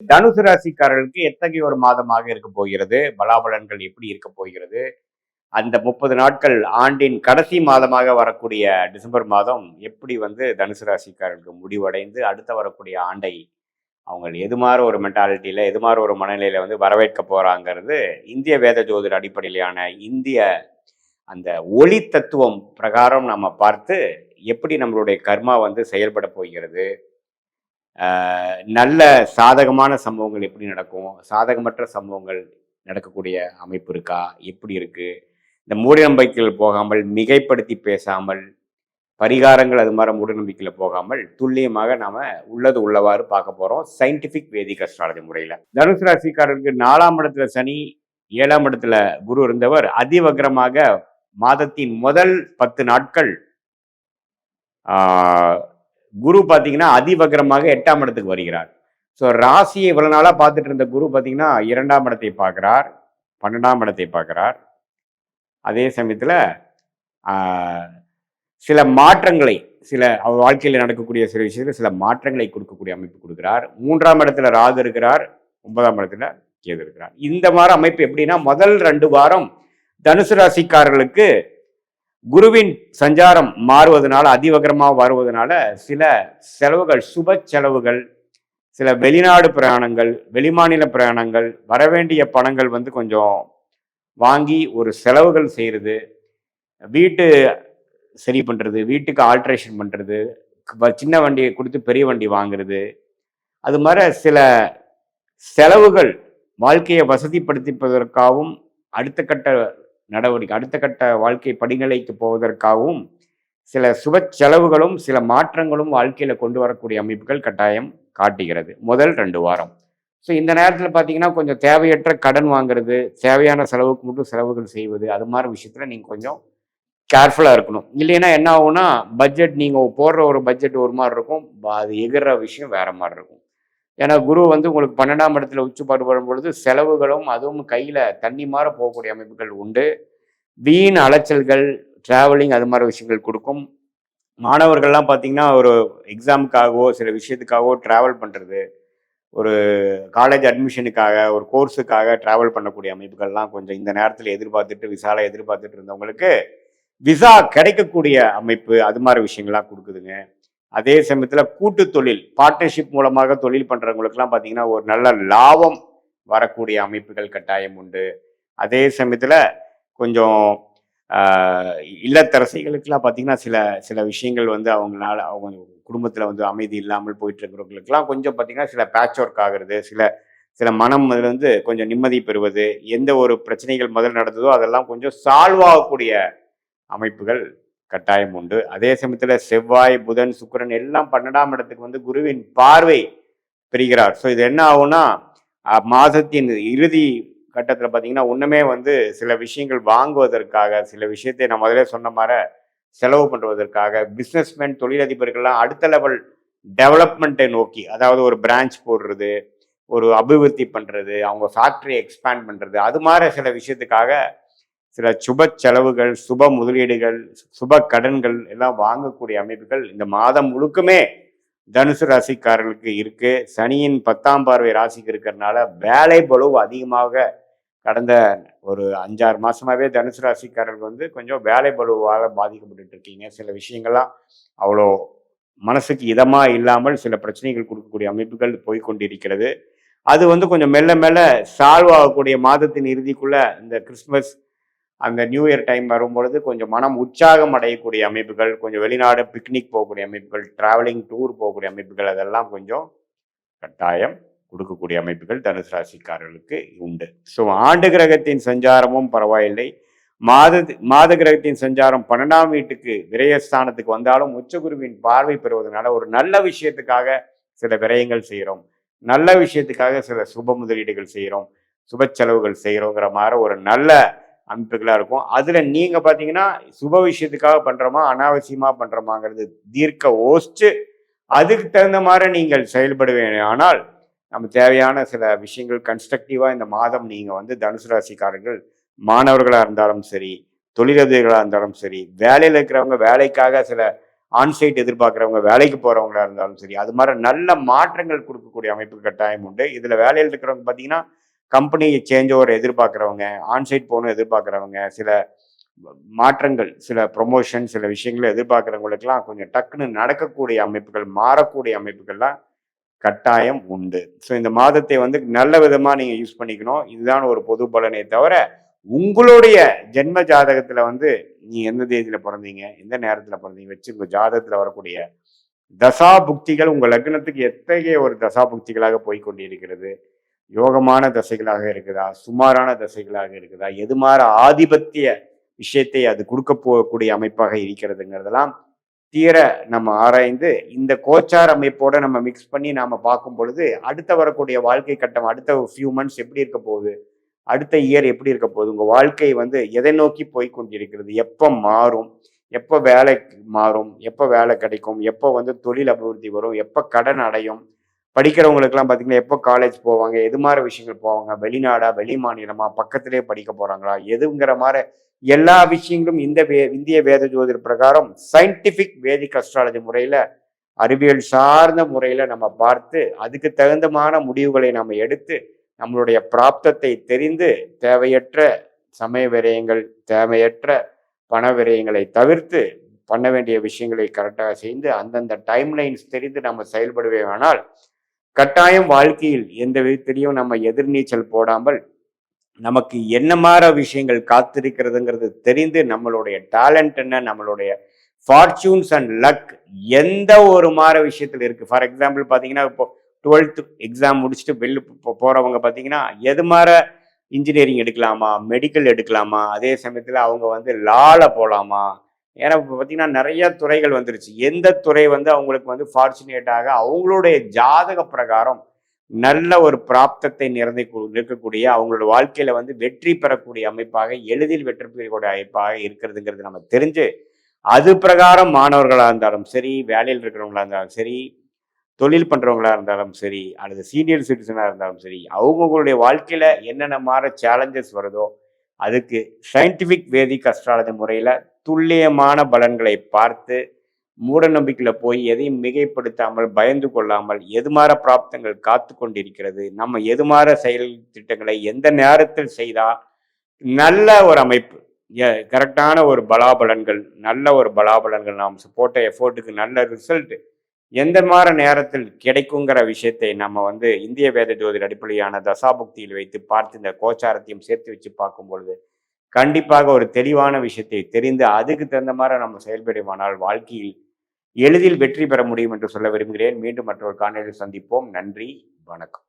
தனுசு ராசிக்காரர்களுக்கு எத்தகைய ஒரு மாதமாக இருக்க போகிறது? பலாபலன்கள் எப்படி இருக்க போகிறது? அந்த 30 நாட்கள் ஆண்டின் கடைசி மாதமாக வரக்கூடிய டிசம்பர் மாதம் எப்படி தனுசு ராசிக்காரர்களுக்கு முடிவடைந்து அடுத்த வரக்கூடிய ஆண்டை அவங்க எதுமாற ஒரு மென்டாலிட்டியில எதுமாற ஒரு மனநிலையில வரவேற்க போறாங்கிறது இந்திய வேத ஜோதிட அடிப்படையிலான இந்திய அந்த ஒளி தத்துவம் பிரகாரம் நம்ம பார்த்து எப்படி நம்மளுடைய கர்மா செயல்பட போகிறது, நல்ல சாதகமான சம்பவங்கள் எப்படி நடக்கும், சாதகமற்ற சம்பவங்கள் நடக்கக்கூடிய அமைப்பு இருக்கா, எப்படி இருக்கு, இந்த மூடநம்பிக்கைகள் போகாமல், மிகைப்படுத்தி பேசாமல், பரிகாரங்கள் அது மாதிரி மூடநம்பிக்கையில் போகாமல் துல்லியமாக நாம உள்ளது உள்ளவாறு பார்க்க போறோம் சயின்டிபிக் வேதிக் அஸ்ட்ராலஜி முறையில். தனுசு ராசிக்காரருக்கு 4ஆம் இடத்துல சனி, 7ஆம் இடத்துல குரு இருந்தவர் அதிவக்ரமாக மாதத்தின் முதல் 10 நாட்கள் குரு பார்த்தீங்கன்னா அதிவக்ரமாக 8ஆம் இடத்துக்கு வருகிறார். ஸோ ராசியை இவ்வளவு நாளாக பார்த்துட்டு இருந்த குரு பார்த்தீங்கன்னா 2ஆம் இடத்தை பார்க்கிறார், 12ஆம் இடத்தை பார்க்கிறார். அதே சமயத்தில் சில மாற்றங்களை, சில அவர் வாழ்க்கையில் நடக்கக்கூடிய சில விஷயத்தில் சில மாற்றங்களை கொடுக்கக்கூடிய அமைப்பு கொடுக்கிறார். 3ஆம் இடத்துல ராகு இருக்கிறார், 9ஆம் இடத்துல கேது இருக்கிறார். இந்த மாதிரி அமைப்பு எப்படின்னா முதல் 2 வாரம் தனுசு ராசிக்காரர்களுக்கு குருவின் சஞ்சாரம் மாறுவதனால, அதிவகரமாக வருவதனால சில செலவுகள், சுப செலவுகள், சில வெளிநாடு பிரயாணங்கள், வெளிமாநில பிரயாணங்கள், வரவேண்டிய பணங்கள் கொஞ்சம் வாங்கி ஒரு செலவுகள் செய்கிறது, வீட்டு சரி பண்ணுறது, வீட்டுக்கு ஆல்ட்ரேஷன் பண்ணுறது, சின்ன வண்டியை கொடுத்து பெரிய வண்டி வாங்குறது, அது மாதிரி சில செலவுகள் வாழ்க்கையை வசதிப்படுத்திப்பதற்காகவும் அடுத்த கட்ட நடவடிக்கை, அடுத்த கட்ட வாழ்க்கை படிநிலைக்கு போவதற்காகவும் சில சுப செலவுகளும் சில மாற்றங்களும் வாழ்க்கையில கொண்டு வரக்கூடிய அமைப்புகள் கட்டாயம் காட்டுகிறது முதல் 2 வாரம். ஸோ இந்த நேரத்தில் பார்த்தீங்கன்னா கொஞ்சம் தேவையற்ற கடன் வாங்குறது, தேவையான செலவுக்கு மட்டும் செலவுகள் செய்வது, அது மாதிரி விஷயத்துல நீங்கள் கொஞ்சம் கேர்ஃபுல்லாக இருக்கணும். இல்லைன்னா என்ன ஆகும்னா பட்ஜெட், நீங்கள் போடுற ஒரு பட்ஜெட் ஒரு மாதிரி இருக்கும், அது எகிற விஷயம் வேற மாதிரி இருக்கும். ஏன்னா குரு உங்களுக்கு 12ஆம் இடத்துல உச்சப்பாடு வரும் பொழுது செலவுகளும் அதுவும் கையில் தண்ணி மாதிரி போகக்கூடிய அமைப்புகள் உண்டு. வீண் அலைச்சல்கள், டிராவலிங், அது மாதிரி விஷயங்கள் கொடுக்கும். மாணவர்கள்லாம் பார்த்தீங்கன்னா ஒரு எக்ஸாமுக்காகவோ சில விஷயத்துக்காகவோ ட்ராவல் பண்ணுறது, ஒரு காலேஜ் அட்மிஷனுக்காக, ஒரு கோர்ஸுக்காக ட்ராவல் பண்ணக்கூடிய அமைப்புகள்லாம் கொஞ்சம் இந்த நேரத்தில் எதிர்பார்த்துட்டு, விசால எதிர்பார்த்துட்டு இருந்தவங்களுக்கு விசா கிடைக்கக்கூடிய அமைப்பு, அது மாதிரி விஷயங்கள்லாம் கொடுக்குதுங்க. அதே சமயத்தில் கூட்டு தொழில், பார்ட்னர்ஷிப் மூலமாக தொழில் பண்ணுறவங்களுக்குலாம் பார்த்தீங்கன்னா ஒரு நல்ல லாபம் வரக்கூடிய அமைப்புகள் கட்டாயம் உண்டு. அதே சமயத்தில் கொஞ்சம் இல்லத்தரசிகளுக்கெல்லாம் பார்த்தீங்கன்னா சில சில விஷயங்கள் அவங்களால அவங்க குடும்பத்தில் அமைதி இல்லாமல் போயிட்டு இருக்கிறவங்களுக்கெல்லாம் கொஞ்சம் பார்த்தீங்கன்னா சில பேட்ச் ஒர்க் ஆகுறது, சில சில மனம் கொஞ்சம் நிம்மதி பெறுவது, எந்த ஒரு பிரச்சனைகள் முதல் நடந்ததோ அதெல்லாம் கொஞ்சம் சால்வ் ஆகக்கூடிய அமைப்புகள் கட்டாயம் உண்டு. அதே சமயத்தில் செவ்வாய், புதன், சுக்கிரன் எல்லாம் 12ஆம் இடத்துக்கு குருவின் பார்வை பெறுகிறார். ஸோ இது என்ன ஆகும்னா மாதத்தின் இறுதி கட்டத்தில் பார்த்தீங்கன்னா ஒன்றுமே சில விஷயங்கள் வாங்குவதற்காக, சில விஷயத்தை நான் முதலே சொன்ன மாதிரி செலவு பண்ணுவதற்காக, பிஸ்னஸ்மேன், தொழிலதிபர்கள்லாம் அடுத்த லெவல் டெவலப்மெண்ட்டை நோக்கி, அதாவது ஒரு பிரான்ச் போடுறது, ஒரு அபிவிருத்தி பண்ணுறது, அவங்க ஃபேக்ட்ரி எக்ஸ்பேண்ட் பண்ணுறது, அது மாதிரி சில விஷயத்துக்காக சில சுப செலவுகள், சுப முதலீடுகள், சுப கடன்கள் எல்லாம் வாங்கக்கூடிய அமைப்புகள் இந்த மாதம் முழுக்குமே தனுசு ராசிக்காரர்களுக்கு இருக்கு. சனியின் 10ஆம் பார்வை ராசிக்கு இருக்கிறதுனால வேலை பளு அதிகமாக கடந்த ஒரு 5-6 மாசமாவே தனுசு ராசிக்காரர்கள் கொஞ்சம் வேலை பளுவாக பாதிக்கப்பட்டு இருக்கீங்க. சில விஷயங்கள்லாம் அவ்வளோ மனசுக்கு இதமா இல்லாமல் சில பிரச்சனைகள் கொடுக்கக்கூடிய அமைப்புகள் போய்கொண்டிருக்கிறது. அது கொஞ்சம் மெல்ல மெல்ல சால்வ் ஆகக்கூடிய மாதத்தின் இறுதிக்குள்ள இந்த கிறிஸ்துமஸ், அந்த நியூ இயர் டைம் வரும்பொழுது கொஞ்சம் மனம் உற்சாகம் அடையக்கூடிய அமைப்புகள், கொஞ்சம் வெளிநாடு பிக்னிக் போகக்கூடிய அமைப்புகள், டிராவலிங் டூர் போகக்கூடிய அமைப்புகள், அதெல்லாம் கொஞ்சம் கட்டாயம் கொடுக்கக்கூடிய அமைப்புகள் தனுசு ராசிக்காரர்களுக்கு உண்டு. ஸோ ஆண்டு கிரகத்தின் சஞ்சாரமும் பரவாயில்லை, மாத கிரகத்தின் சஞ்சாரம் 12ஆம் வீட்டுக்கு விரயஸ்தானத்துக்கு வந்தாலும் உச்சகுருவின் பார்வை பெறுவதனால ஒரு நல்ல விஷயத்துக்காக சில விரயங்கள் செய்கிறோம், நல்ல விஷயத்துக்காக சில சுப முதலீடுகள் செய்கிறோம், சுப செலவுகள் செய்கிறோங்கிற மாதிரி ஒரு நல்ல அமைப்புகளாக இருக்கும். அதில் நீங்கள் பார்த்தீங்கன்னா சுப விஷயத்துக்காக பண்ணுறோமா அனாவசியமாக பண்ணுறோமாங்கிறது தீர்க்க யோசிச்சு அதுக்கு தகுந்த மாதிரி நீங்கள் செயல்படுவேன். ஆனால் நம்ம தேவையான சில விஷயங்கள் கன்ஸ்ட்ரக்டிவாக இந்த மாதம் நீங்கள் தனுசு ராசிக்காரர்கள், மாணவர்களாக இருந்தாலும் சரி, தொழிலதிபர்களாக இருந்தாலும் சரி, வேலையில் இருக்கிறவங்க வேலைக்காக சில ஆன்சைட் எதிர்பார்க்குறவங்க, வேலைக்கு போகிறவங்களா இருந்தாலும் சரி, அது மாதிரி நல்ல மாற்றங்கள் கொடுக்கக்கூடிய அமைப்பு கட்டாயம் உண்டு. இதில் வேலையில் இருக்கிறவங்க பார்த்தீங்கன்னா, கம்பெனி சேஞ்ச் ஓவர் எதிர்பார்க்குறவங்க, ஆன்சைட் போகணும் எதிர்பார்க்குறவங்க, சில மாற்றங்கள், சில ப்ரொமோஷன், சில விஷயங்களை எதிர்பார்க்குறவங்களுக்கெல்லாம் கொஞ்சம் டக்குன்னு நடக்கக்கூடிய அமைப்புகள், மாறக்கூடிய அமைப்புகள்லாம் கட்டாயம் உண்டு. ஸோ இந்த மாதத்தை வந்து நல்ல விதமாக நீங்கள் யூஸ் பண்ணிக்கணும். இதுதான் ஒரு பொது பலனே தவிர, உங்களுடைய ஜென்ம ஜாதகத்தில் வந்து நீங்கள் எந்த தேதியில் பிறந்தீங்க, எந்த நேரத்தில் பிறந்தீங்க வச்சு உங்கள் ஜாதகத்தில் வரக்கூடிய தசா புக்திகள் உங்கள் லக்னத்துக்கு எத்தகைய ஒரு தசா புக்திகளாக போய்கொண்டிருக்கிறது, யோகமான தசைகளாக இருக்குதா, சுமாரான தசைகளாக இருக்குதா, எது மாதிரி ஆதிபத்திய விஷயத்தை அது கொடுக்க போகக்கூடிய அமைப்பாக இருக்கிறதுங்கிறதெல்லாம் தீர நம்ம ஆராய்ந்து இந்த கோச்சார் அமைப்போட நம்ம மிக்ஸ் பண்ணி நாம பார்க்கும் பொழுது அடுத்த வரக்கூடிய வாழ்க்கை கட்டம், அடுத்த ஃபியூ மந்த்ஸ் எப்படி இருக்க போகுது, அடுத்த இயர் எப்படி இருக்க போகுது, உங்க வாழ்க்கை வந்து எதை நோக்கி போய் கொண்டிருக்கிறது, எப்போ மாறும், எப்போ வேலை மாறும், எப்போ வேலை கிடைக்கும், எப்போ வந்து தொழில் அபிவிருத்தி வரும், எப்போ கடன் அடையும், படிக்கிறவங்களுக்குலாம் பார்த்தீங்கன்னா எப்போ காலேஜ் போவாங்க, எது மாதிரி விஷயங்கள் போவாங்க, வெளிநாடா வெளி மாநிலமா, பக்கத்திலே படிக்க போறாங்களா, எதுங்கிற மாதிரி எல்லா விஷயங்களும் இந்த இந்திய வேத ஜோதிட பிரகாரம் சயின்டிபிக் வேதிக் அஸ்ட்ராலஜி முறையில, அறிவியல் சார்ந்த முறையில நம்ம பார்த்து அதுக்கு தகுந்தமான முடிவுகளை நம்ம எடுத்து நம்மளுடைய பிராப்தத்தை தெரிந்து தேவையற்ற சமய விரயங்கள், தேவையற்ற பண விரயங்களை தவிர்த்து பண்ண வேண்டிய விஷயங்களை கரெக்டாக செய்து அந்தந்த டைம்லைன்ஸ் தெரிந்து நம்ம செயல்படுவேனால் கட்டாயம் வாழ்க்கையில் எந்த விதத்திலையும் நம்ம எதிர்நீச்சல் போடாமல் நமக்கு என்ன மாதிரி விஷயங்கள் காத்திருக்கிறதுங்கிறது தெரிந்து நம்மளுடைய டேலண்ட் என்ன, நம்மளுடைய ஃபார்ச்சூன்ஸ் அண்ட் லக் எந்த ஒரு மாதிரி விஷயத்தில் இருக்கு. ஃபார் எக்ஸாம்பிள் பார்த்தீங்கன்னா இப்போ 12th எக்ஸாம் முடிச்சுட்டு வெளில போறவங்க பார்த்தீங்கன்னா எது மாதிரி இன்ஜினியரிங் எடுக்கலாமா, மெடிக்கல் எடுக்கலாமா, அதே சமயத்தில் அவங்க வந்து லால போகலாமா, ஏன்னா இப்போ பார்த்தீங்கன்னா நிறைய துறைகள் வந்துருச்சு. எந்த துறை வந்து அவங்களுக்கு வந்து ஃபார்ச்சுனேட்டாக அவங்களுடைய ஜாதக பிரகாரம் நல்ல ஒரு பிராப்தத்தை நிற்கக்கூடிய அவங்களோட வாழ்க்கையில வந்து வெற்றி பெறக்கூடிய அமைப்பாக, எளிதில் வெற்றி பெறக்கூடிய அமைப்பாக இருக்கிறதுங்கிறது நம்ம தெரிஞ்சு அது பிரகாரம் மாணவர்களாக இருந்தாலும் சரி, வேலையில் இருக்கிறவங்களா இருந்தாலும் சரி, தொழில் பண்றவங்களா இருந்தாலும் சரி, அல்லது சீனியர் சிட்டிசனாக இருந்தாலும் சரி, அவங்களுடைய வாழ்க்கையில என்னென்ன மாதிரி சேலஞ்சஸ் வருதோ அதுக்கு சயின்டிபிக் வேதிக் அஸ்ட்ராலஜி முறையில துல்லியமான பலன்களை பார்த்து மூட நம்பிக்கையில போய் எதையும் மிகைப்படுத்தாமல், பயந்து கொள்ளாமல், எது மாற பிராப்தங்கள் காத்து கொண்டிருக்கிறது, நம்ம எது மாற செயல் திட்டங்களை எந்த நேரத்தில் செய்தா நல்ல ஒரு அமைப்பு, கரெக்டான ஒரு பலாபலன்கள், நல்ல ஒரு பலாபலன்கள், நாம் போட்ட எஃபோர்ட்டுக்கு நல்ல ரிசல்ட் எந்த மாதிரி நேரத்தில் கிடைக்குங்கிற விஷயத்தை நம்ம வந்து இந்திய வேத ஜோதிட அடிப்படையான தசாபுக்தியில் வைத்து பார்த்து இந்த கோச்சாரத்தையும் சேர்த்து வச்சு பார்க்கும் பொழுது கண்டிப்பாக ஒரு தெளிவான விஷயத்தை தெரிந்து அதுக்கு தகுந்த மாதிரி நம்ம செயல்படுமானால் வாழ்க்கையில் எளிதில் வெற்றி பெற முடியும் என்று சொல்ல விரும்புகிறேன். மீண்டும் மற்றொரு காணொளியில் சந்திப்போம். நன்றி, வணக்கம்.